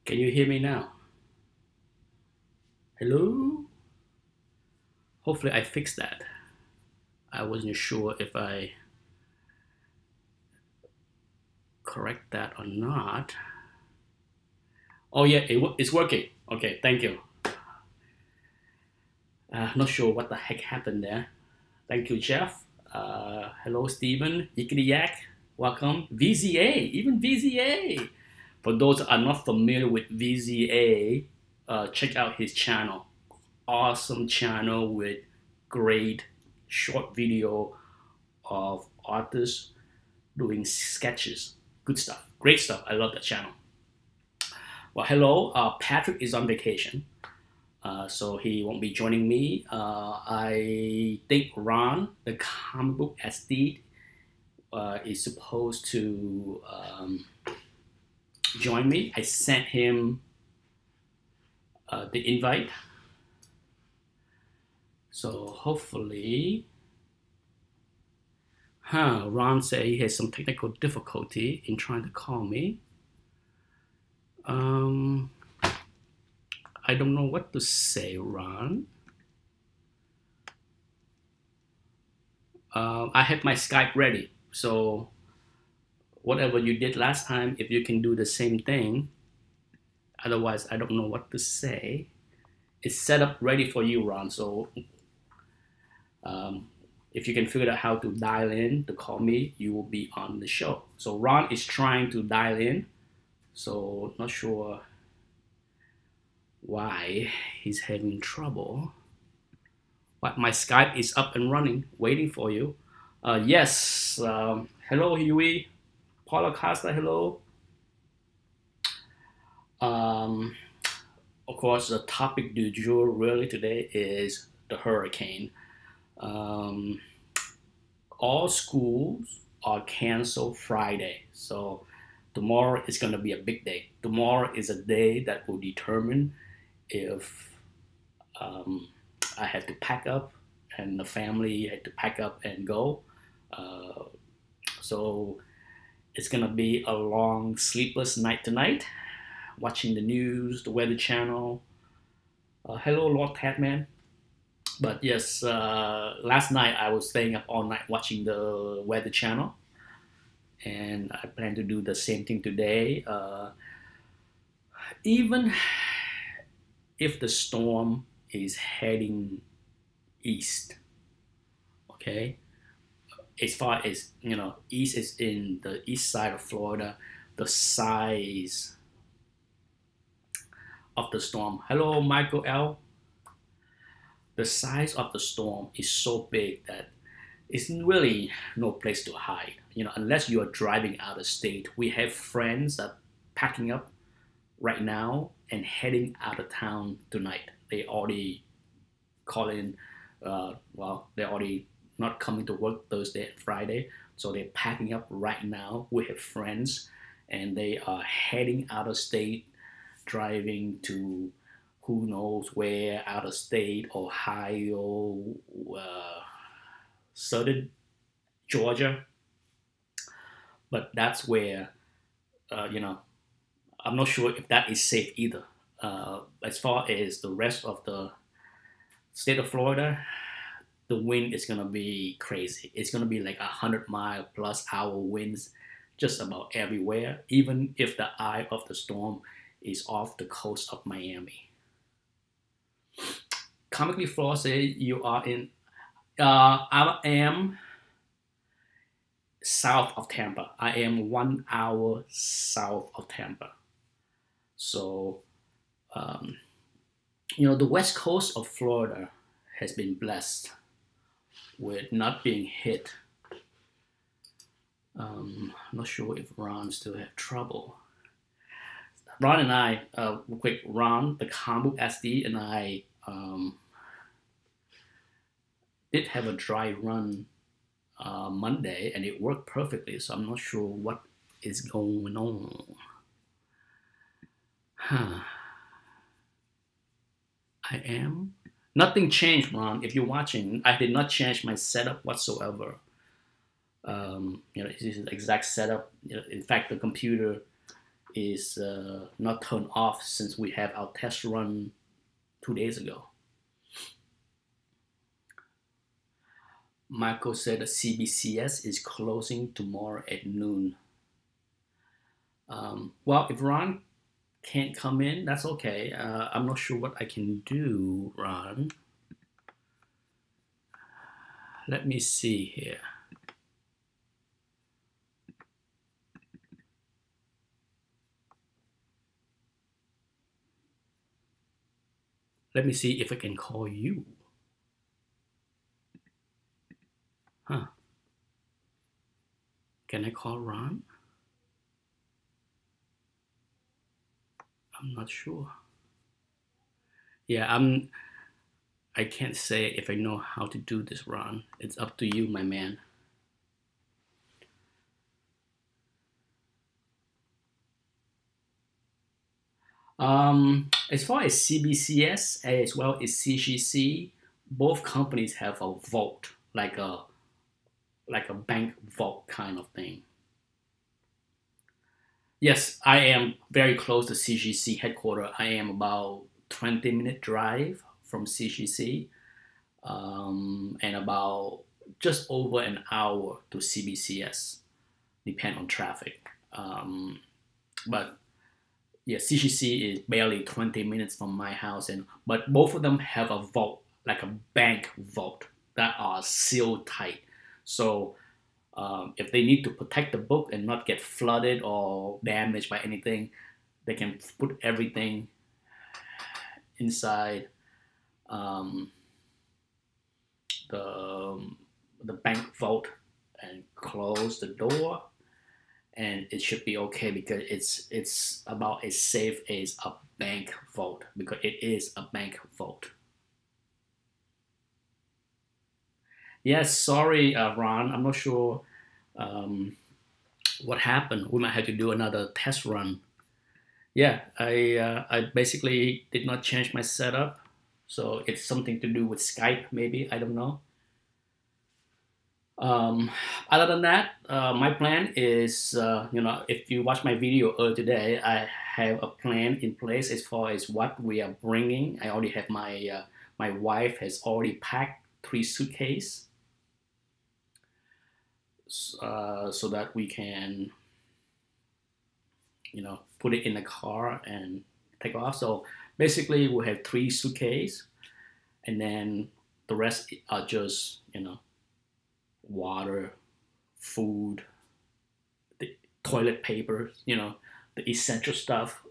Can you hear me now? Hello? Hopefully I fixed that. I wasn't sure if I correct that or not. Oh yeah, it's working. Okay, thank you. Not sure what the heck happened there. Thank you, Jeff. Hello, Stephen. Yickety yak. Welcome. VZA, even VZA. For those that are not familiar with VZA, check out his channel. Awesome channel with great short video of artists doing sketches. Good stuff. Great stuff. I love that channel. Well, hello. Patrick is on vacation, so he won't be joining me. I think Ron, the comic book SD, is supposed to join me. I sent him the invite. So hopefully, Ron said he has some technical difficulty in trying to call me. I don't know what to say, Ron. I have my Skype ready, so whatever you did last time, if you can do the same thing. Otherwise, I don't know what to say. It's set up ready for you, Ron. So if you can figure out how to dial in to call me, you will be on the show. So Ron is trying to dial in. So not sure why he's having trouble. But my Skype is up and running, waiting for you. Yes. Hello, Huey. Paula Costa, hello. Of course, the topic du jour really today is the hurricane. All schools are canceled Friday. So tomorrow is going to be a big day. Tomorrow is a day that will determine if I had to pack up and the family had to pack up and go. So it's going to be a long, sleepless night tonight, watching the news, the Weather Channel. Hello, Lord pac-man. But yes, last night I was staying up all night watching the Weather Channel, and I plan to do the same thing today. Even if the storm is heading east, okay, as far as east is in the east side of Florida, the size of the storm. Hello, Michael L. The size of the storm is so big that it's really no place to hide. Unless you are driving out of state. We have friends that packing up right now and heading out of town tonight. They already call in. They're already not coming to work Thursday and Friday, so they're packing up right now. We have friends, and they are heading out of state, driving to who knows where, out of state, Ohio, southern Georgia. But that's where, I'm not sure if that is safe either. As far as the rest of the state of Florida, the wind is gonna be crazy. It's gonna be like 100-mile-plus-hour winds just about everywhere, even if the eye of the storm is off the coast of Miami. Comically Floor say you are in. I am south of Tampa. I am 1 hour south of Tampa. So, the west coast of Florida has been blessed with not being hit. Not sure if Ron still have trouble. Ron and I, real quick, Ron, the comic book SD, and I did have a dry run Monday, and it worked perfectly. So I'm not sure what is going on. I am. Nothing changed, Ron. If you're watching, I did not change my setup whatsoever. This is the exact setup. In fact, the computer is not turned off since we have our test run 2 days ago. Michael said the CBCS is closing tomorrow at noon. Well, if Ron can't come in, that's okay. I'm not sure what I can do, Ron. Let me see here. Let me see if I can call you. Huh. Can I call Ron? I'm not sure. Yeah, I can't say if I know how to do this, Ron. It's up to you, my man. As far as CBCS as well as CGC, both companies have a vault, like a bank vault kind of thing. Yes, I am very close to CGC headquarters. I am about 20-minute drive from CGC, and about just over an hour to CBCS, depend on traffic. But yeah, CGC is barely 20 minutes from my house, and but both of them have a vault, like a bank vault, that are sealed tight. So if they need to protect the book and not get flooded or damaged by anything, they can put everything inside um, the the bank vault and close the door, and it should be okay because it's about as safe as a bank vault because it is a bank vault. Yes, sorry, Ron. I'm not sure um, what happened. We might have to do another test run. Yeah, I basically did not change my setup, so it's something to do with Skype, maybe. I don't know. Um, Other than that, my plan is, if you watch my video earlier today, I have a plan in place as far as what we are bringing. I already have my wife has already packed 3 suitcases, so that we can, put it in the car and take off. So basically, we have 3 suitcases, and then the rest are just, water, food, the toilet paper, the essential stuff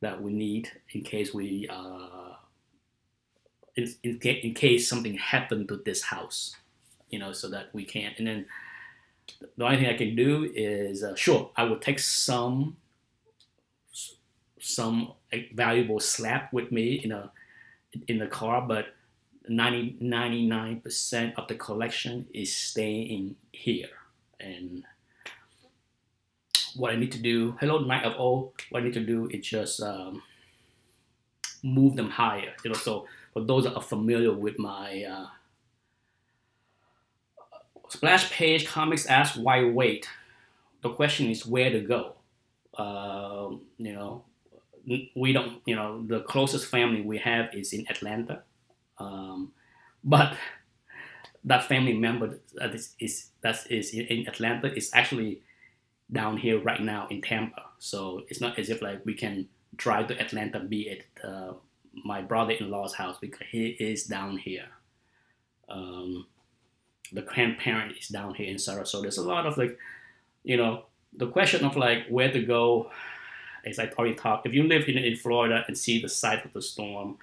that we need in case in case something happened to this house, so that we can. And then the only thing I can do is, sure, I will take some valuable slab with me in the car, but 99% of the collection is staying here. And what I need to do, hello, Night of O, what I need to do is just move them higher. So for those that are familiar with my splash page, comics ask why wait. The question is where to go. You know, we don't. The closest family we have is in Atlanta, but that family member that is in Atlanta is actually down here right now in Tampa. So it's not as if like we can drive to Atlanta, be at my brother-in-law's house because he is down here. Um, the grandparent is down here in Sarasota. There's a lot of you know, the question of like where to go. As I already talked, if you live in Florida and see the site of the storm,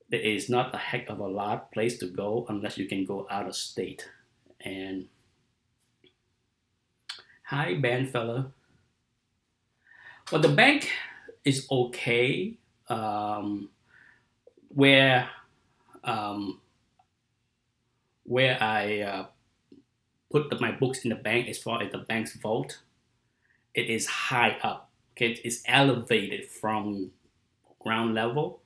there is not a heck of a lot place to go unless you can go out of state. And hi, band fella. Well, the bank is okay. Where um, where I put my books in the bank, as far as the bank's vault, it is high up. Okay, it's elevated from ground level.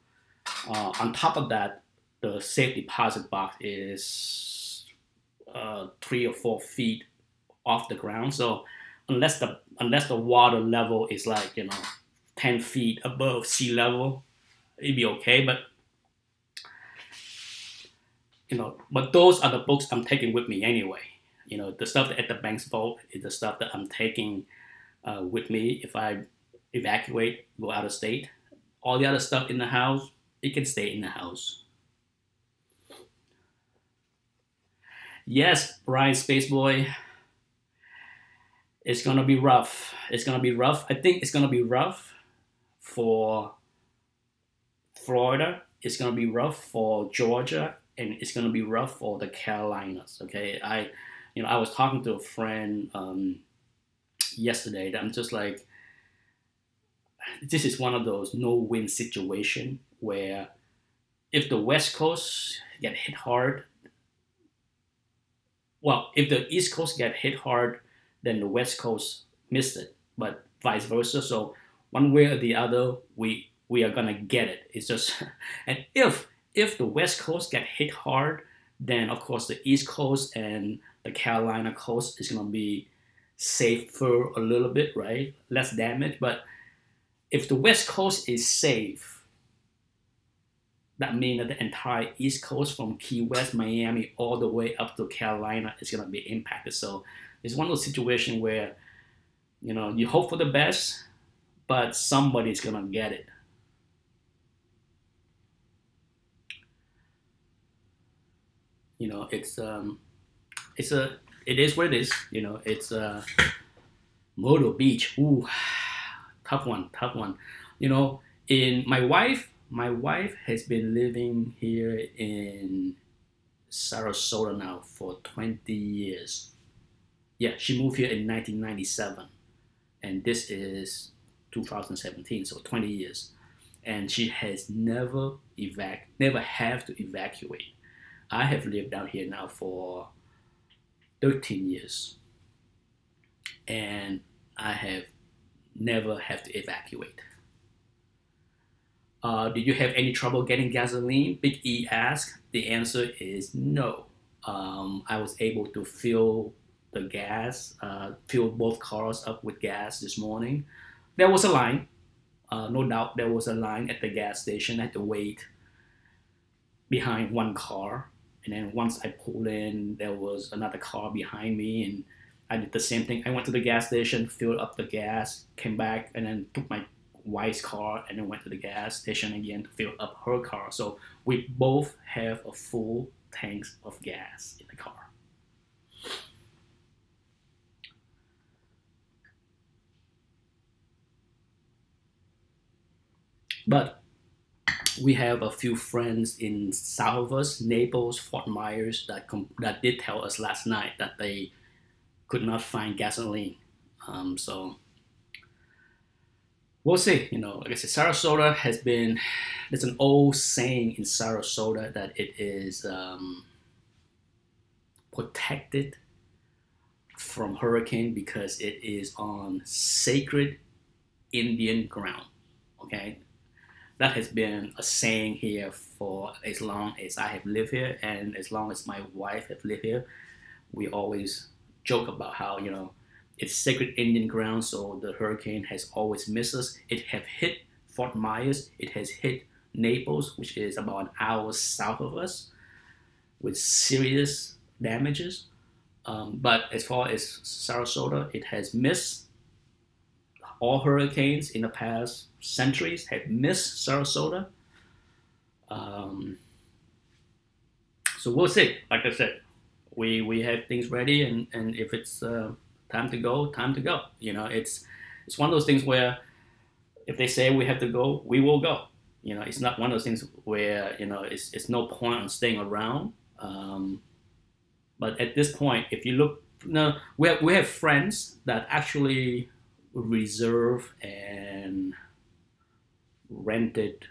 On top of that, the safe deposit box is 3 or 4 feet off the ground. So unless the water level is like 10 feet above sea level, it'd be okay. But but those are the books I'm taking with me anyway. The stuff at the bank's vault is the stuff that I'm taking with me if I evacuate, go out of state. All the other stuff in the house, it can stay in the house. Yes, Brian Spaceboy, it's gonna be rough. It's gonna be rough. I think it's gonna be rough for Florida. It's gonna be rough for Georgia, and it's gonna be rough for the Carolinas. Okay, I was talking to a friend yesterday that I'm just like, this is one of those no-win situation where if the West Coast get hit hard, well, if the East Coast get hit hard, then the West Coast missed it, but vice versa. So one way or the other, we are gonna get it. It's just, and if the West Coast get hit hard, then of course the East Coast and the Carolina coast is gonna be safer a little bit, right? Less damage. But if the West Coast is safe, that means that the entire East Coast from Key West, Miami, all the way up to Carolina is gonna be impacted. So it's one of those situations where you hope for the best, but somebody's gonna get it. It is what it is. It's Myrtle Beach. Ooh, tough one, tough one. In my wife has been living here in Sarasota now for 20 years. Yeah, she moved here in 1997, and this is 2017, so 20 years. And she has never have to evacuate. I have lived out here now for 13 years, and I have never have to evacuate. Did you have any trouble getting gasoline? Big E asked. The answer is no. I was able to fill the gas, fill both cars up with gas this morning. There was a line. No doubt there was a line at the gas station. I had to wait behind one car. And then once I pulled in, there was another car behind me. And I did the same thing. I went to the gas station, filled up the gas, came back, and then took my wife's car and then went to the gas station again to fill up her car. So we both have a full tanks of gas in the car. But we have a few friends in south of us, Naples, Fort Myers, that did tell us last night that they could not find gasoline. So we'll see. Like I said, Sarasota has been. There's an old saying in Sarasota that it is protected from hurricane because it is on sacred Indian ground. Okay, that has been a saying here for as long as I have lived here, and as long as my wife has lived here. We always joke about how it's sacred Indian ground, so the hurricane has always missed us. It have hit Fort Myers, it has hit Naples, which is about an hour south of us, with serious damages. But as far as Sarasota, it has missed. All hurricanes in the past centuries have missed Sarasota. Um, so we'll see. Like I said, we have things ready, and if it's time to go, time to go. It's one of those things where if they say we have to go, we will go. It's not one of those things where it's no point on staying around. But at this point, if you look, we have friends that actually reserve and rented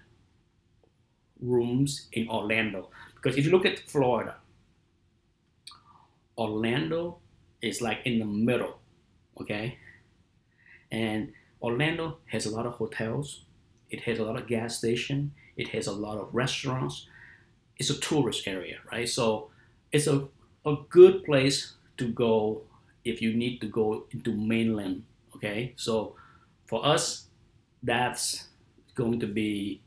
rooms in Orlando. Because if you look at Florida, Orlando is like in the middle, okay? And Orlando has a lot of hotels. It has a lot of gas stations. It has a lot of restaurants. It's a tourist area, right? So it's a good place to go if you need to go into mainland. Okay, so for us, that's going to be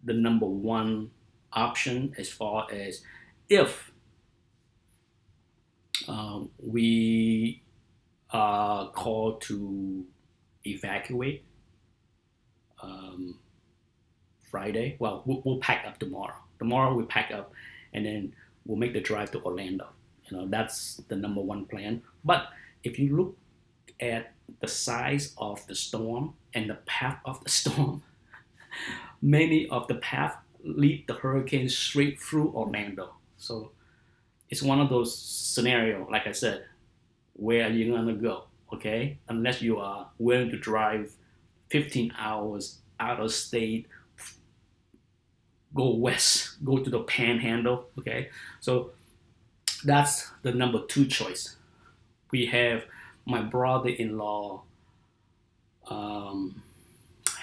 the number one option as far as if we are called to evacuate um, Friday. Well, we'll pack up tomorrow. Tomorrow we pack up, and then we'll make the drive to Orlando. That's the number one plan. But if you look at the size of the storm and the path of the storm, many of the paths lead the hurricane straight through Orlando. So it's one of those scenarios, like I said, where are you gonna go? Okay, unless you are willing to drive 15 hours out of state, go west, go to the panhandle. Okay, so that's the number two choice. We have my brother-in-law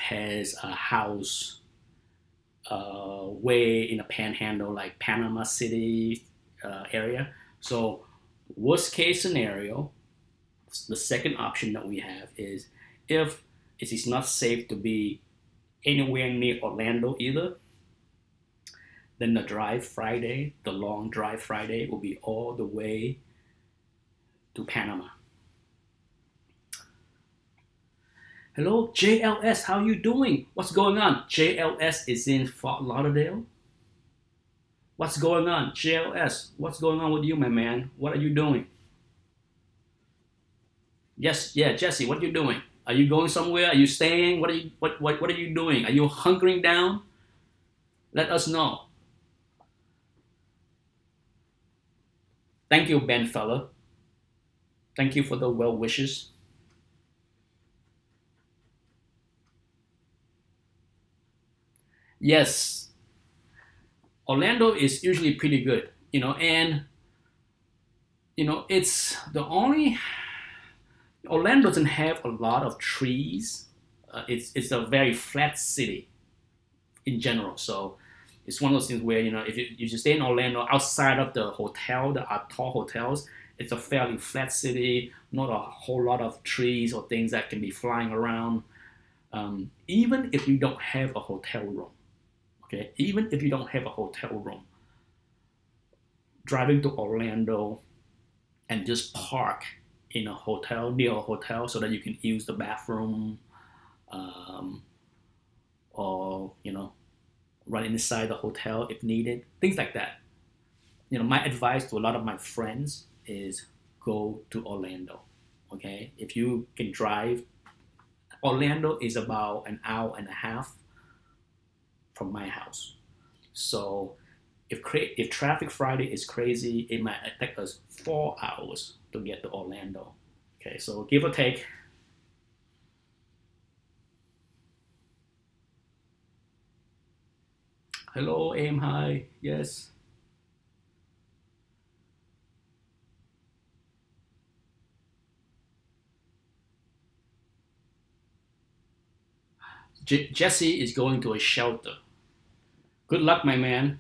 has a house way in a panhandle, like Panama City area. So worst case scenario, the second option that we have is if it is not safe to be anywhere near Orlando either, then the drive Friday, the long drive Friday, will be all the way to Panama. Hello, JLS, how you doing? What's going on? JLS is in Fort Lauderdale. What's going on? JLS, what's going on with you, my man? What are you doing? Yes, yeah, Jesse, what are you doing? Are you going somewhere? Are you staying? What are you doing? Are you hunkering down? Let us know. Thank you, Ben fella. Thank you for the well wishes. Yes, Orlando is usually pretty good, and it's the only Orlando doesn't have a lot of trees. It's a very flat city in general, so it's one of those things where if you stay in Orlando outside of the hotel, the tall hotels, it's a fairly flat city, not a whole lot of trees or things that can be flying around. Even if you don't have a hotel room, okay, even if you don't have a hotel room, driving to Orlando and just park in a hotel, near a hotel, so that you can use the bathroom, or run inside the hotel if needed, things like that. My advice to a lot of my friends is go to Orlando. Okay, if you can drive, Orlando is about an hour and a half from my house. So if traffic Friday is crazy, it might take us 4 hours to get to Orlando. Okay, so give or take. Hello, aim high. Yes. Jesse is going to a shelter. Good luck, my man.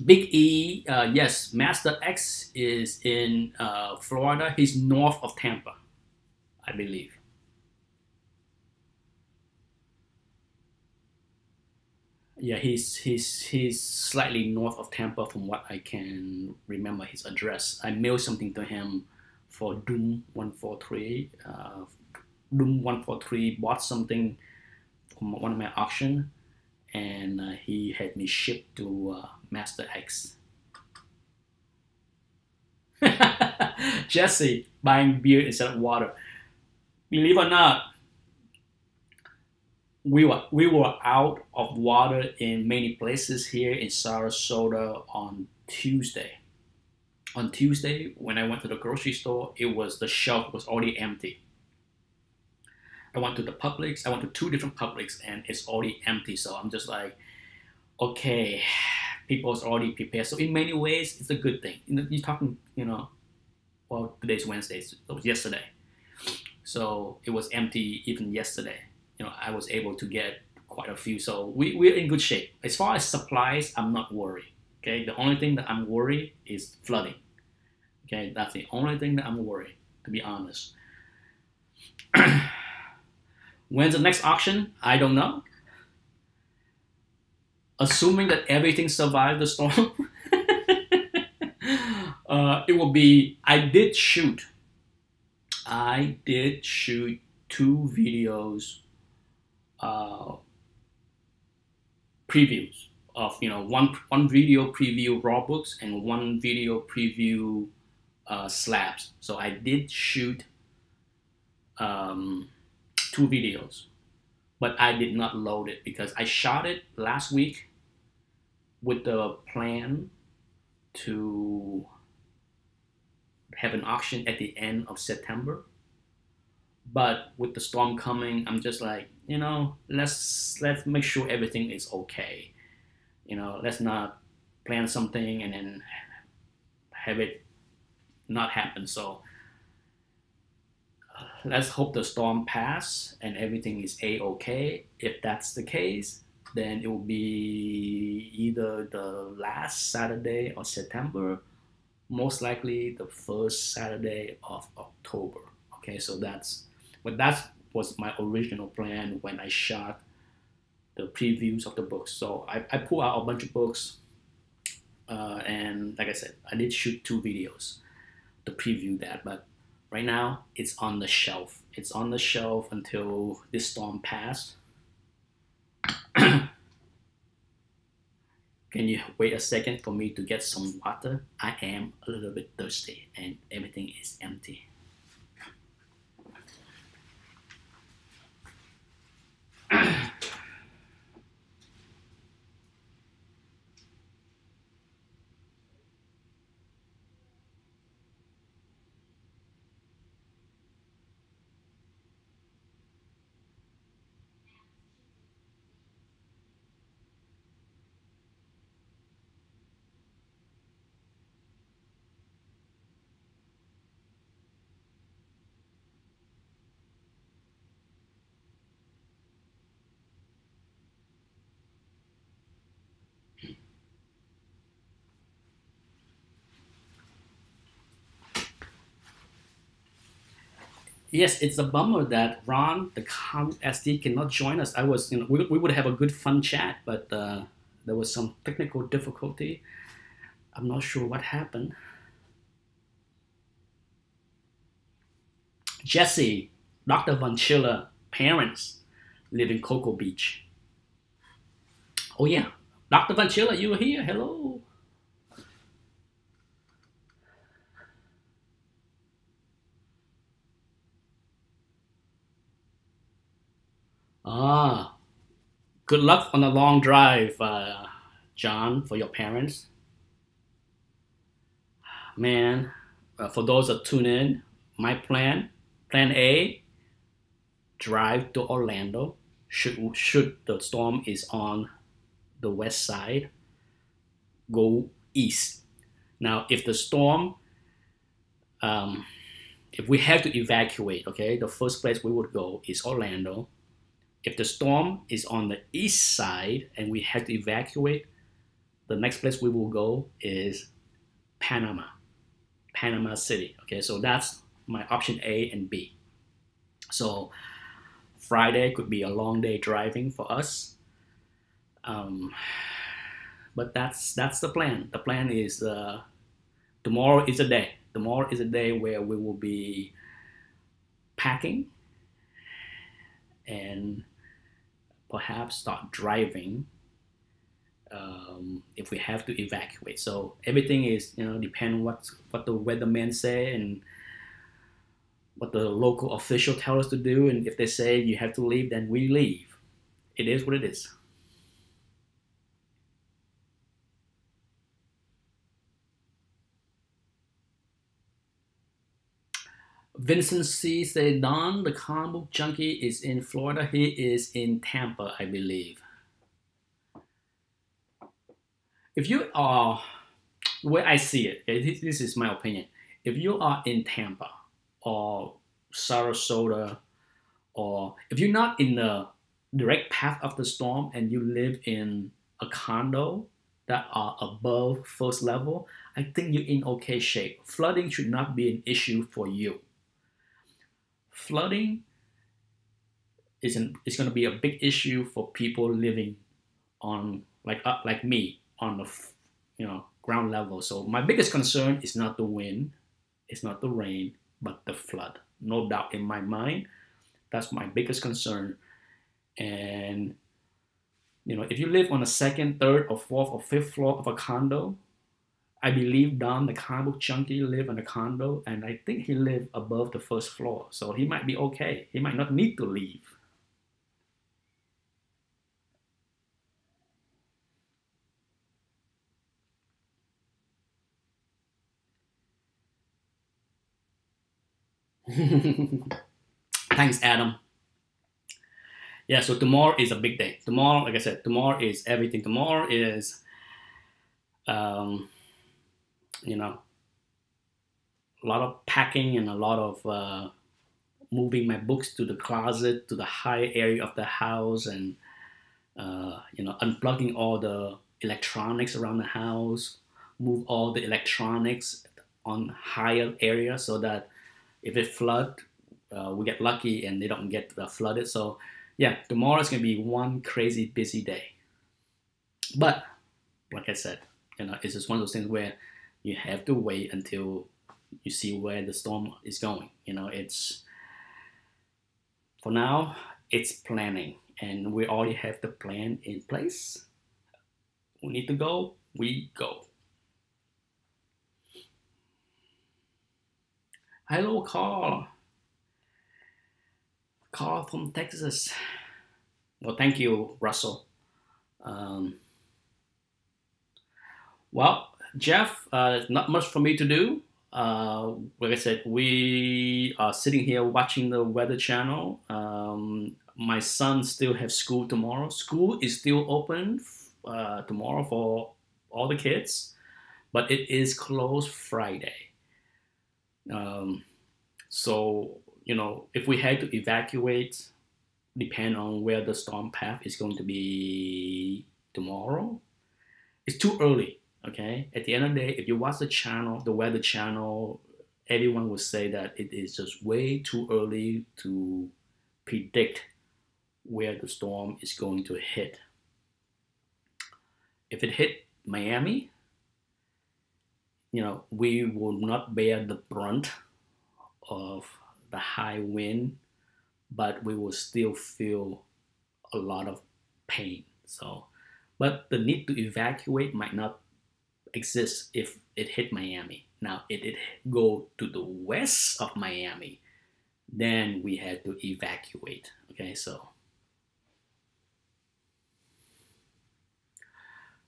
Big E, yes, Master X is in Florida. He's north of Tampa, I believe. Yeah, he's slightly north of Tampa from what I can remember his address. I mailed something to him for Doom 143. Doom 143 bought something from one of my auction, and he had me shipped to Master X. Jesse buying beer instead of water. Believe it or not, we were out of water in many places here in Sarasota on Tuesday. On Tuesday, when I went to the grocery store, the shelf was already empty. I went to the Publix. I went to two different Publix, and it's already empty. So I'm just like, okay, people's already prepared. So in many ways, it's a good thing. You're talking, well, today's Wednesday, so it was yesterday. So it was empty even yesterday. I was able to get quite a few. So we're in good shape. As far as supplies, I'm not worried. Okay, the only thing that I'm worried is flooding. Okay, that's the only thing that I'm worried, to be honest. When's the next auction? I don't know. Assuming that everything survived the storm, it will be. I did shoot two videos, uh, previews of one video preview raw books and one video preview slabs. So I did shoot um, two videos, but I did not load it because I shot it last week with the plan to have an auction at the end of September. But with the storm coming, I'm just like, let's make sure everything is okay. Let's not plan something and then have it not happen. So let's hope the storm pass and everything is a-okay. If that's the case, then it will be either the last Saturday of September, most likely the first Saturday of October. Okay, so that was my original plan when I shot the previews of the books. So I pulled out a bunch of books, and like I said, I did shoot two videos to preview that, but right now it's on the shelf. It's on the shelf until this storm passes. Can you wait a second for me to get some water? I am a little bit thirsty and everything is empty. Yes, it's a bummer that Ron, the Count SD, cannot join us. We would have a good fun chat, but there was some technical difficulty. I'm not sure what happened. Jesse, Dr. Von Schiller, parents live in Cocoa Beach. Oh yeah, Dr. Von Schiller, you are here. Hello. Ah, good luck on a long drive, John, for your parents. Man, for those that tune in, my plan A, drive to Orlando. Should the storm is on the west side, go east. Now, if the storm, um, if we have to evacuate, okay, the first place we would go is Orlando. If the storm is on the east side and we have to evacuate, the next place we will go is Panama City. Okay, so that's my option A and B. So Friday could be a long day driving for us, um, but that's the plan. The plan is tomorrow is a day. Tomorrow is a day where we will be packing and perhaps start driving if we have to evacuate. So everything is depend what the weatherman say and what the local official tell us to do. And if they say you have to leave, then we leave. It is what it is. Vincent C. said, Don, the comic book junkie, is in Florida. He is in Tampa, I believe. If you are, the way I see it, this is my opinion. If you are in Tampa or Sarasota, or if you're not in the direct path of the storm and you live in a condo, that are above first level, I think you're in okay shape. Flooding should not be an issue for you. Flooding is going to be a big issue for people living on like me on the ground level. So my biggest concern is not the wind, it's not the rain, but the flood. No doubt in my mind, that's my biggest concern. And if you live on the second, third, or fourth, or fifth floor of a condo, I believe Don, the comic book junkie, live in a condo, and I think he lived above the first floor, so he might be okay. He might not need to leave. Thanks, Adam. Yeah, so tomorrow is a big day. Tomorrow, like I said, tomorrow is everything. Tomorrow is, um, you know, a lot of packing and a lot of moving my books to the closet, to the high area of the house, and unplugging all the electronics around the house, move all the electronics on higher area so that if it flood, we get lucky and they don't get flooded. So yeah, tomorrow is gonna be one crazy busy day. But like I said, it's just one of those things where you have to wait until you see where the storm is going. It's for now, it's planning, and we already have the plan in place. We need to go, we go. Hello, Carl. Carl from Texas. Well, thank you, Russell. Um, well, Jeff, not much for me to do. Like I said, we are sitting here watching the Weather Channel. My son still has school tomorrow. School is still open tomorrow for all the kids, but it is closed Friday. Um, so, if we had to evacuate, depend on where the storm path is going to be tomorrow. It's too early. Okay. At the end of the day, if you watch the channel, the Weather Channel, everyone will say that it is just way too early to predict where the storm is going to hit. If it hit Miami, we will not bear the brunt of the high wind, but we will still feel a lot of pain. So, but the need to evacuate might not exist if it hit Miami. Now, if it go to the west of Miami, then we had to evacuate. Okay, so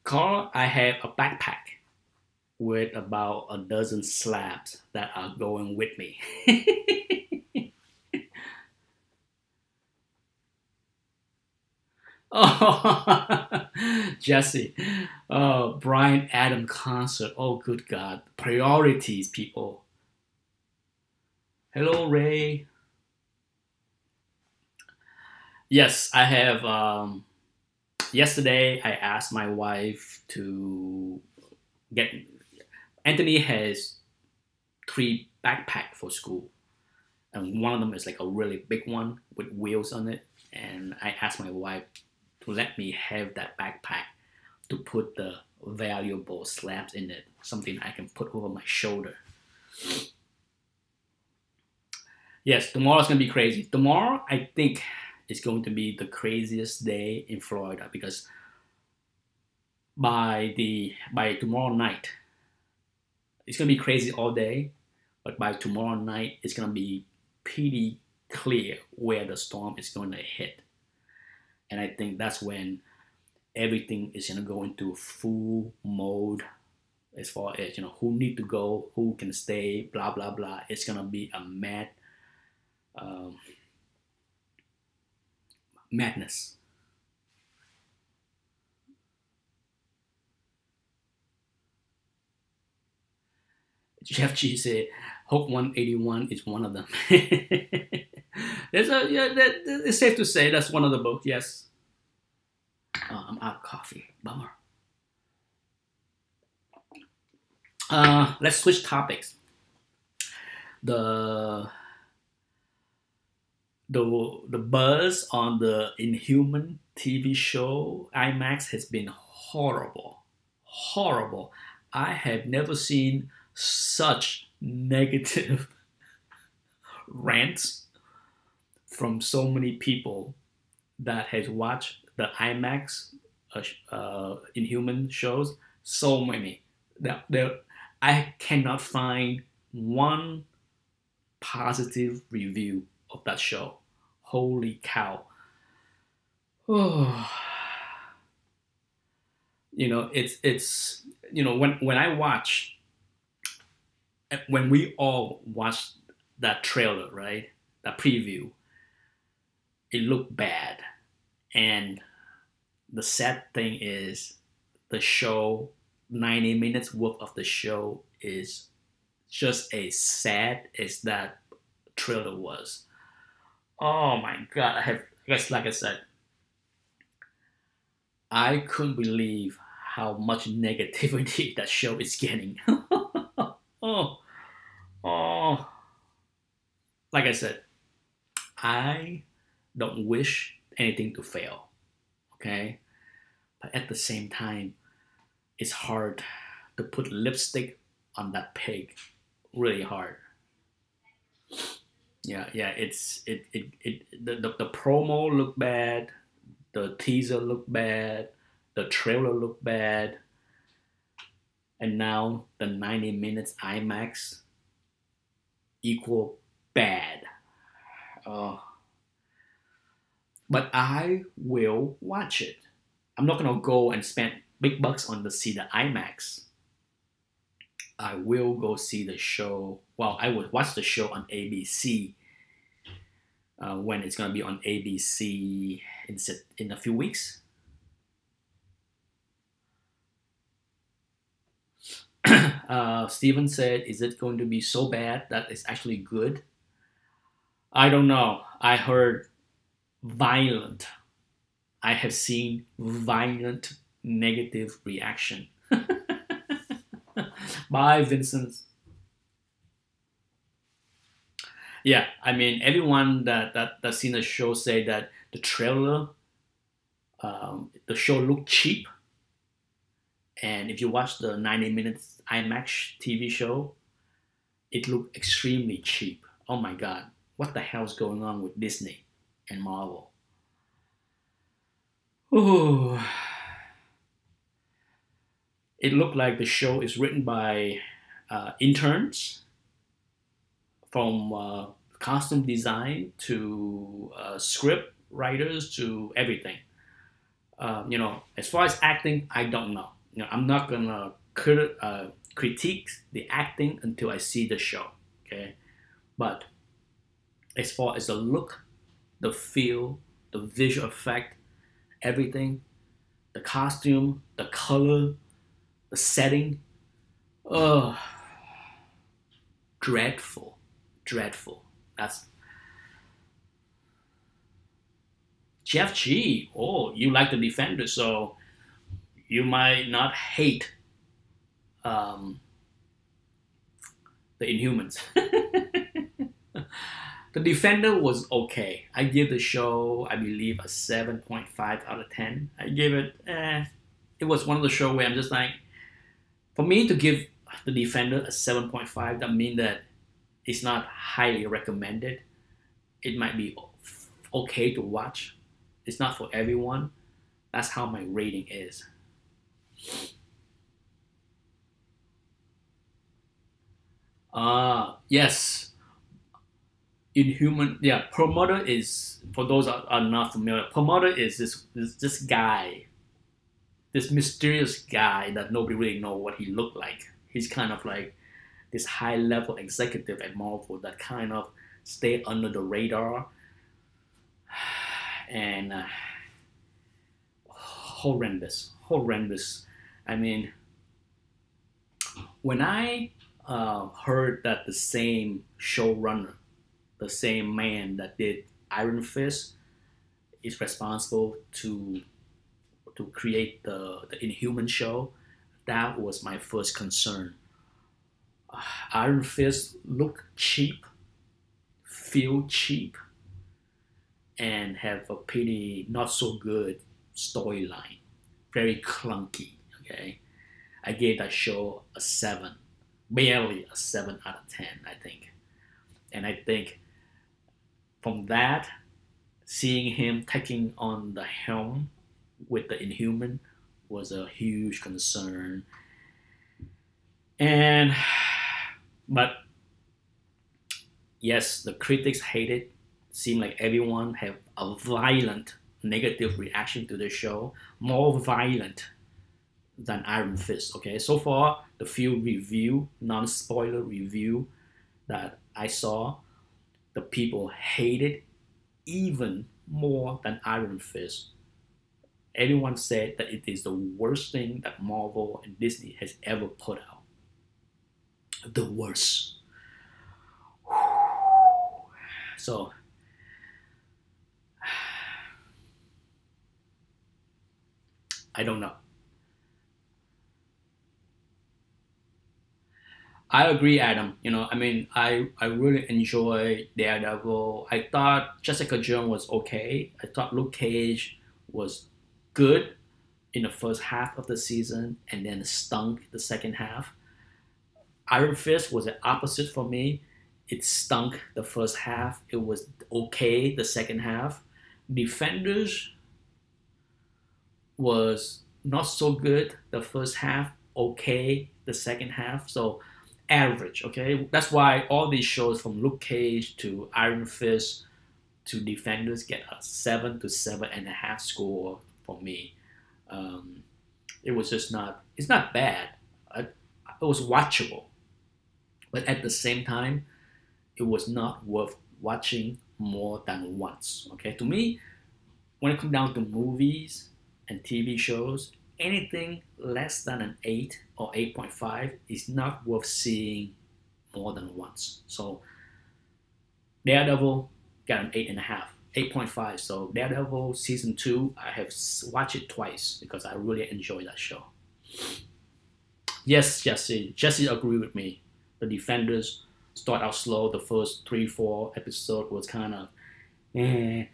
Carl, I have a backpack with about a dozen slabs that are going with me. Oh, Jesse. Oh, Brian Adam concert. Oh, good God. Priorities, people. Hello, Ray. Yes, I have. Yesterday, I asked my wife to get. Anthony has 3 backpacks for school, and one of them is like a really big one with wheels on it. And I asked my wife to let me have that backpack to put the valuable slabs in it, something I can put over my shoulder. Yes, tomorrow's gonna be crazy. Tomorrow, I think, is going to be the craziest day in Florida because by tomorrow night, it's gonna be crazy all day, but by tomorrow night, it's gonna be pretty clear where the storm is going to hit. And I think that's when everything is going to go into full mode as far as who need to go, who can stay, blah blah blah. It's going to be a um, madness. Jeff G said, "Hope 181 is one of them." It's safe to say that's one of the books. Yes. I'm out of coffee. Bummer. Let's switch topics. The the buzz on the Inhuman TV show IMAX has been horrible, horrible. I have never seen such negative rants from so many people that has watched the IMAX Inhuman shows. So many. I cannot find one positive review of that show. Holy cow! Oh, it's when I watch when we all watched that trailer, right? That preview, it looked bad, and the sad thing is the show 90 minutes worth of the show is just as sad as that trailer was. Oh my god, I have guess like I said, I couldn't believe how much negativity that show is getting. Oh, oh, like I said, I don't wish anything to fail, okay? But at the same time, it's hard to put lipstick on that pig. Really hard. Yeah. The promo looked bad, the teaser looked bad, the trailer looked bad, and now the 90 minutes IMAX equal bad. Oh, but I will watch it. I'm not gonna go and spend big bucks on the see the IMAX. I will go see the show. Well, I would watch the show on ABC when it's gonna be on ABC in a few weeks. Steven said, "Is it going to be so bad that it's actually good?" I don't know. I heard violent. I have seen violent negative reaction. By Vincent. Yeah, I mean everyone that's seen the show say that the trailer, the show looked cheap, and if you watch the 90 minutes IMAX TV show, it looked extremely cheap. Oh my god, what the hell's going on with Disney and Marvel? Ooh, it looked like the show is written by interns from costume design to script writers to everything. As far as acting, I don't know. I'm not gonna critique the acting until I see the show. Okay, but as far as the look, the feel, the visual effect, everything, the costume, the color, the setting, oh, dreadful, dreadful. That's Jeff G. Oh, you like the Defender, so you might not hate um, the Inhumans. The Defender was okay. I give the show, I believe, a 7.5 out of 10. I give it, it was one of the show where I'm just like, for me to give the Defender a 7.5, that means that it's not highly recommended. It might be okay to watch. It's not for everyone. That's how my rating is. Yes, Inhuman. Yeah, Promoter is for those that are not familiar. Promoter is this guy, this mysterious guy that nobody really know what he looked like. He's kind of like this high level executive at Marvel that kind of stay under the radar and horrendous, horrendous. I mean, when I heard that the same showrunner, the same man that did Iron Fist, is responsible to create the Inhuman show, that was my first concern. Iron Fist look cheap, feel cheap, and have a pretty not so good storyline. Very clunky. Okay, I gave that show a 7, barely a 7 out of 10, I think. And I think from that, seeing him taking on the helm with the Inhuman was a huge concern. And but yes, the critics hate it. Seemed like everyone have a violent negative reaction to the show, more violent than Iron Fist. Okay, so far the few review, non-spoiler review that I saw, the people hate it even more than Iron Fist. Everyone said that it is the worst thing that Marvel and Disney has ever put out. The worst. So I don't know. I agree, Adam. I mean, I really enjoy Daredevil. I thought Jessica Jones was okay. I thought Luke Cage was good in the first half of the season and then stunk the second half. Iron Fist was the opposite for me. It stunk the first half. It was okay the second half. Defenders was not so good the first half, okay the second half. So average, okay? That's why all these shows from Luke Cage to Iron Fist to Defenders get a 7 to 7.5 score for me. Um, it was just not, it's not bad. It was watchable. But at the same time, it was not worth watching more than once. Okay, to me, when it comes down to movies and TV shows, anything less than an 8 or 8.5 is not worth seeing more than once. So Daredevil got an 8.5, 8.5. So Daredevil season 2, I have watched it twice because I really enjoy that show. Yes, Jesse. Jesse agreed with me. The Defenders start out slow. The first 3, 4 episode was kind of eh,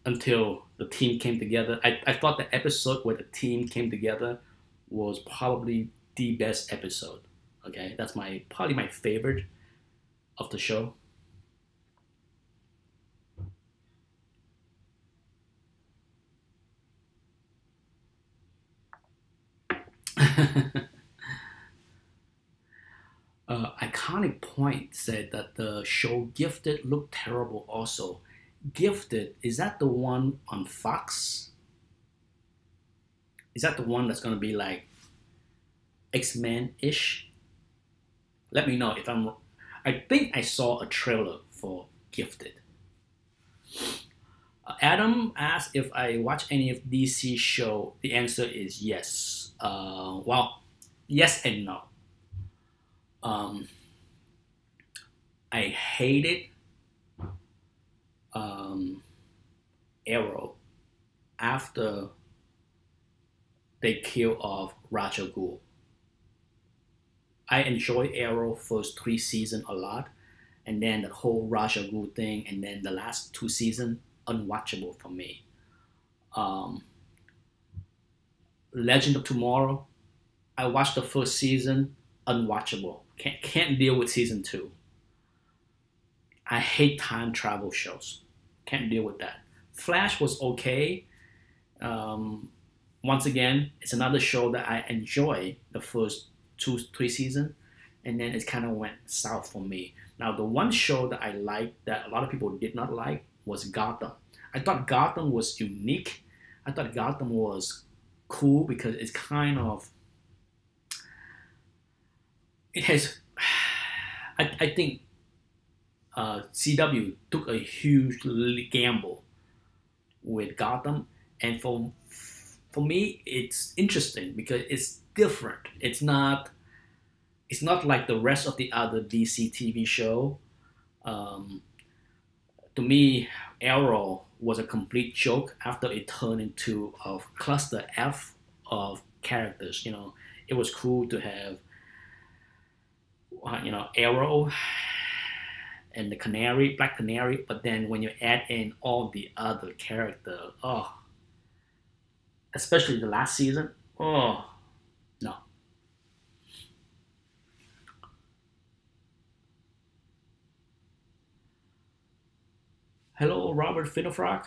until the team came together. I thought the episode where the team came together was probably the best episode. Okay, that's probably my favorite of the show. Iconic Point said that the show Gifted looked terrible also. Gifted, is that the one on Fox? Is that the one that's going to be like X-Men ish? Let me know if I'm. I think I saw a trailer for Gifted. Adam asked if I watch any of DC show. The answer is yes. Well, yes and no. Um, I hated um, Arrow after they kill off Raja Ghul. I enjoyed Arrow first 3 seasons a lot, and then the whole Raja Ghul thing, and then the last 2 seasons unwatchable for me. Um, Legend of Tomorrow, I watched the first season, unwatchable. Can't deal with season 2. I hate time travel shows. Can't deal with that. Flash was okay. Um, Once again, it's another show that I enjoy the first 2, 3 seasons, and then it kind of went south for me. Now, the one show that I liked that a lot of people did not like was Gotham. I thought Gotham was unique. I thought Gotham was cool because it's kind of it has. I think CW took a huge gamble with Gotham, and for me, it's interesting because it's different. It's not like the rest of the other DC TV show. Um, to me, Arrow was a complete joke after it turned into a cluster F of characters. It was cool to have Arrow and the Canary, Black Canary. But then when you add in all the other characters, oh, especially the last season, oh no. Hello, Robert Finnefrock.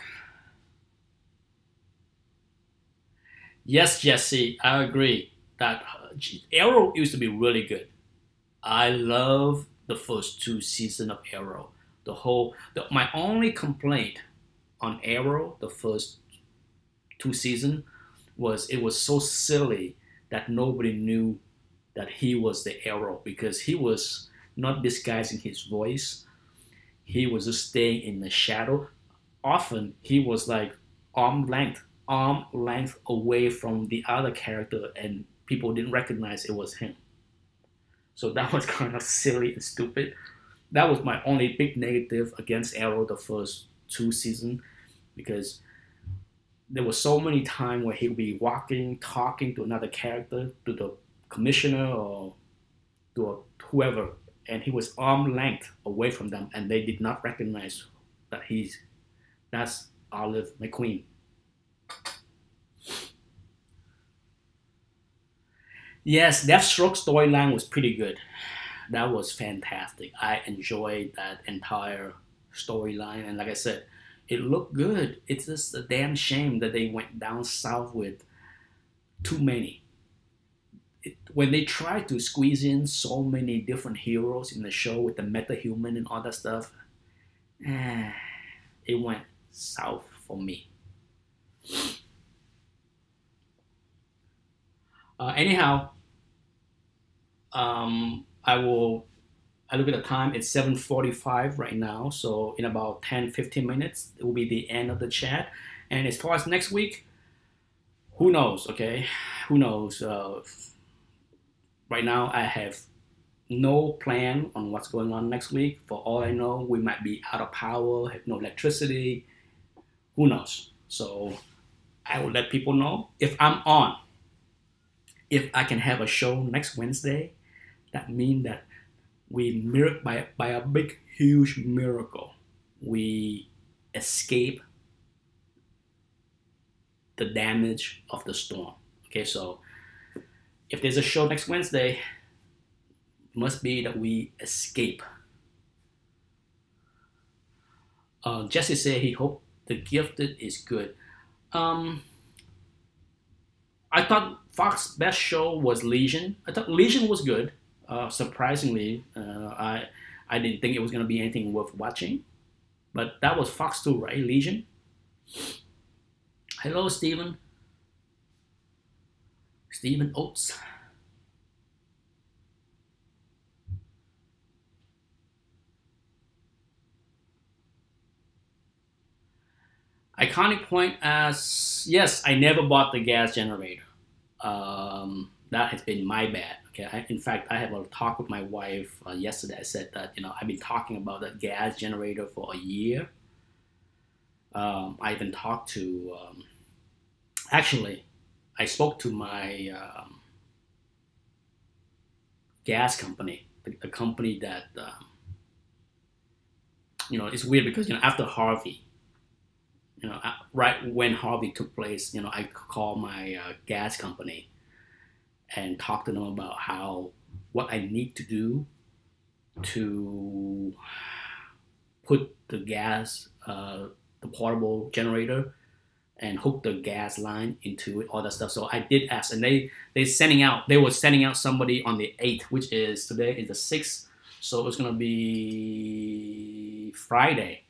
Yes, Jesse, I agree that Arrow used to be really good. I love the first two seasons of Arrow. My only complaint on Arrow, the first two seasons, was it was so silly that nobody knew that he was the Arrow because he was not disguising his voice. He was just staying in the shadow. Often he was like arm length away from the other character, and people didn't recognize it was him. So that was kind of silly and stupid. That was my only big negative against Arrow the first two seasons because there was so many times where he would be walking, talking to another character, to the commissioner or to whoever, and he was arm length away from them, and they did not recognize that that's Olive McQueen. Yes, Deathstroke storyline was pretty good. That was fantastic. I enjoyed that entire storyline, and like I said, it looked good. It's just a damn shame that they went down south with too many. When they tried to squeeze in so many different heroes in the show with the meta human and all that stuff, eh, it went south for me. Anyhow, I will. I look at the time. It's 7:45 right now, so in about 10-15 minutes, it will be the end of the chat. And as far as next week, who knows? Okay, who knows? Right now, I have no plan on what's going on next week. For all I know, we might be out of power, have no electricity. Who knows? So I will let people know if I'm on. If I can have a show next Wednesday, that means that by a big, huge miracle, we escape the damage of the storm. Okay, so if there's a show next Wednesday, it must be that we escape. Jesse said he hoped The Gifted is good. Um, I thought Fox's best show was Legion. I thought Legion was good. Surprisingly, I didn't think it was gonna be anything worth watching, but that was Fox too, right? Legion. Hello, Stephen. Stephen Oates. Iconic point as yes, I never bought the gas generator. That has been my bad. Okay, in fact, I have a talk with my wife yesterday. I said that I've been talking about that gas generator for a year. I even talked to actually, I spoke to my gas company, the company that it's weird because after Harvey, right when Harvey took place, I called my gas company and talk to them about what I need to do to put the gas, the portable generator, and hook the gas line into it, all that stuff. So I did ask, and they were sending out somebody on the 8th, which is today is the 6th, so it's gonna be Friday.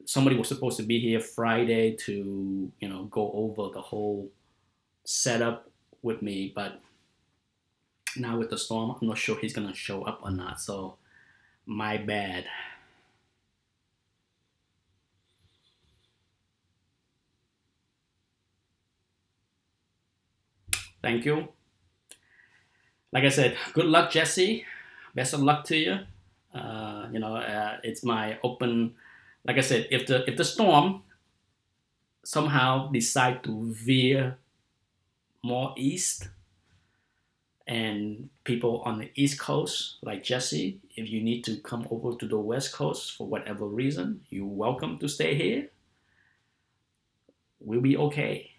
Somebody was supposed to be here Friday to go over the whole setup with me, but now with the storm, I'm not sure he's gonna show up or not. So my bad. Thank you. Like I said, good luck, Jesse. Best of luck to you. It's my open. Like I said, if the storm somehow decide to veer more east, And people on the East Coast, like Jesse, if you need to come over to the West Coast for whatever reason, you're welcome to stay here. We'll be okay.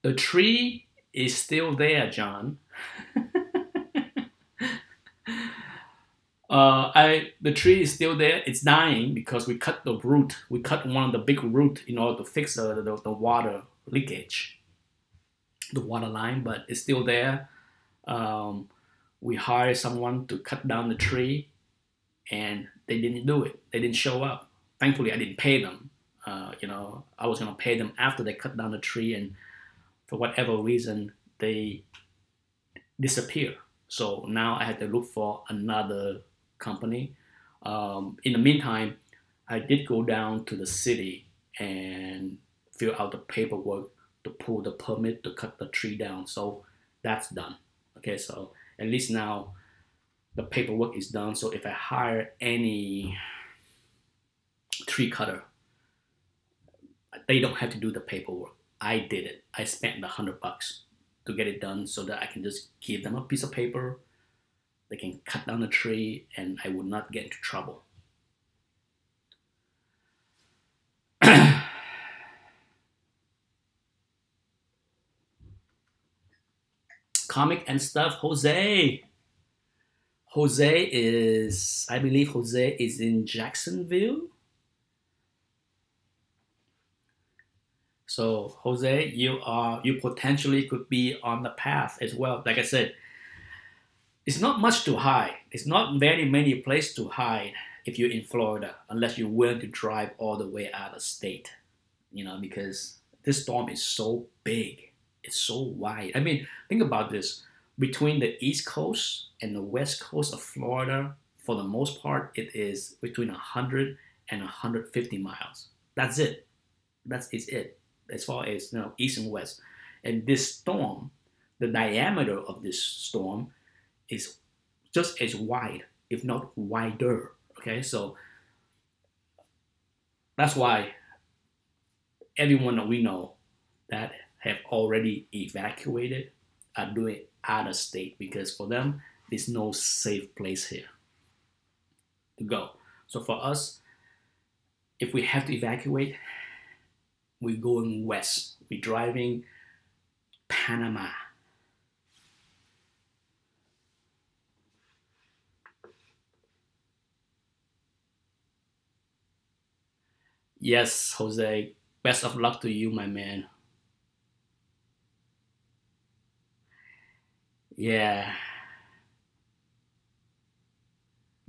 The tree is still there, John. The tree is still there. It's dying because we cut the root. We cut one of the big root in order to fix the water leakage, the water line. But it's still there. Um, we hired someone to cut down the tree, and they didn't do it. They didn't show up. Thankfully, I didn't pay them. I was gonna pay them after they cut down the tree, and for whatever reason, they disappear. So now I had to look for another company. In the meantime, I did go down to the city and fill out the paperwork to pull the permit to cut the tree down. So that's done. Okay, so at least now the paperwork is done. So if I hire any tree cutter, they don't have to do the paperwork. I did it. I spent the $100 to get it done so that I can just give them a piece of paper. They can cut down the tree and I would not get into trouble. Comic and stuff, Jose. I believe Jose is in Jacksonville. So Jose, you potentially could be on the path as well. Like I said, it's not much to hide. It's not very many places to hide if you're in Florida, unless you're willing to drive all the way out of state. Because this storm is so big. It's so wide. I mean, think about this. Between the East Coast and the West Coast of Florida, for the most part, it is between 100 and 150 miles. That's it. Is it. As far as east and west. And this storm, the diameter of this storm is just as wide, if not wider. Okay, so that's why everyone that we know that have already evacuated are doing it out of state, because for them there's no safe place here to go. So for us, if we have to evacuate, we're going west. We're driving Panama. Yes, Jose. Best of luck to you, my man. Yeah.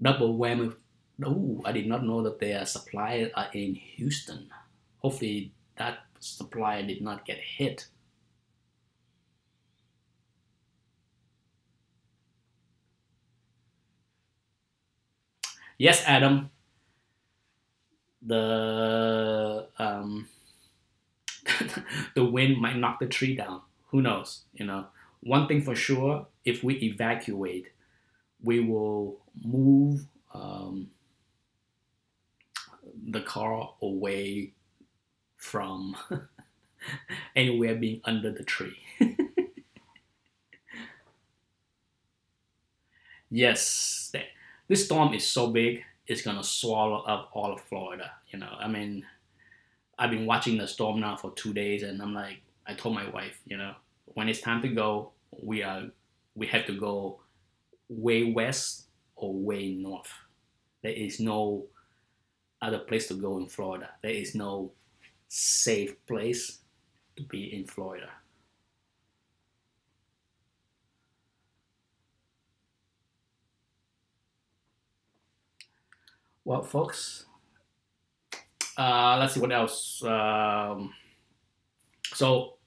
Double whammy. Oh, I did not know that their suppliers are in Houston. Hopefully that supplier did not get hit. Yes, Adam. The the wind might knock the tree down. Who knows? One thing for sure: if we evacuate, we will move the car away from anywhere being under the tree. Yes, this storm is so big, it's gonna swallow up all of Florida. I mean, I've been watching the storm now for 2 days, and I'm like, I told my wife, when it's time to go, we have to go way west or way north. There is no other place to go in Florida. There is no safe place to be in Florida. Well, folks, let's see what else. So,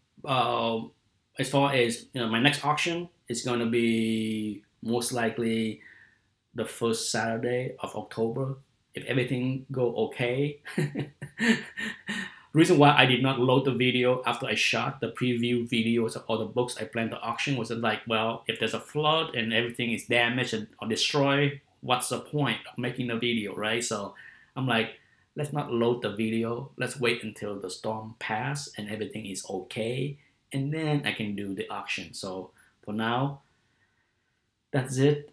as far as my next auction is going to be most likely the first Saturday of October, if everything go okay. Reason why I did not load the video after I shot the preview videos of all the books I plan to auction was like, well, if there's a flood and everything is damaged or destroyed, what's the point of making the video, right? So I'm like, let's not load the video. Let's wait until the storm pass and everything is okay, and then I can do the auction. So for now, that's it.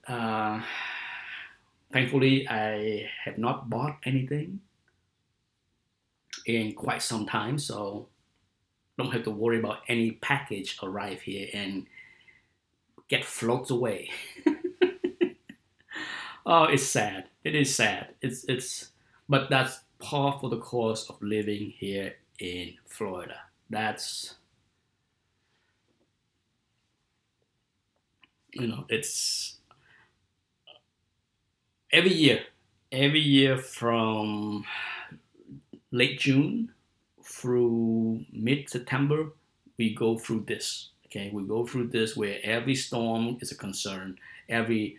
Thankfully, I have not bought anything in quite some time, so don't have to worry about any package arrive here and get floats away. Oh, it's sad. It is sad. But that's par for the course of living here in Florida. That's, it's every year, from late June through mid September, we go through this. Okay, we go through this where every storm is a concern, every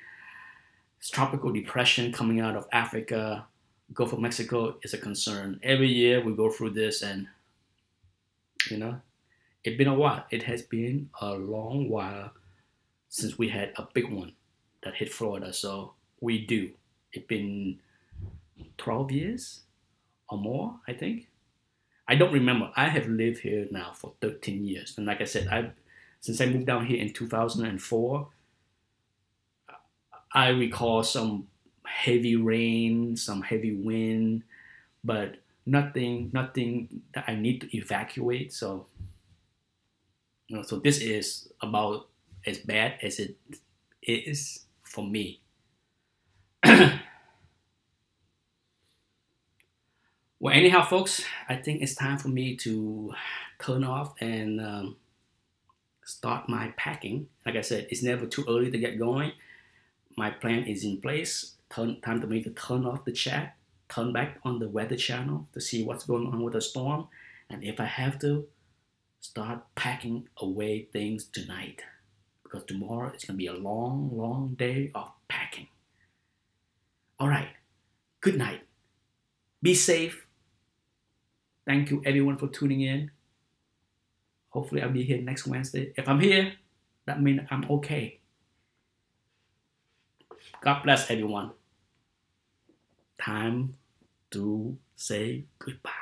tropical depression coming out of Africa, Gulf of Mexico is a concern. Every year we go through this, and you know, it's been a while. It has been a long while since we had a big one that hit Florida. So we do. It's been 12 years or more, I think. I don't remember. I have lived here now for 13 years. And like I said, since I moved down here in 2004, I recall some heavy rain, some heavy wind, but nothing that I need to evacuate. So, so this is about as bad as it is for me. Well, anyhow, folks, I think it's time for me to turn off and start my packing. Like I said, it's never too early to get going. My plan is in place. Time for me to turn off the chat, turn back on the weather channel to see what's going on with the storm, and if I have to, start packing away things tonight, because tomorrow is going to be a long, long day of packing. All right. Good night. Be safe. Thank you, everyone, for tuning in. Hopefully, I'll be here next Wednesday. If I'm here, that means I'm okay. God bless everyone. Time to say goodbye.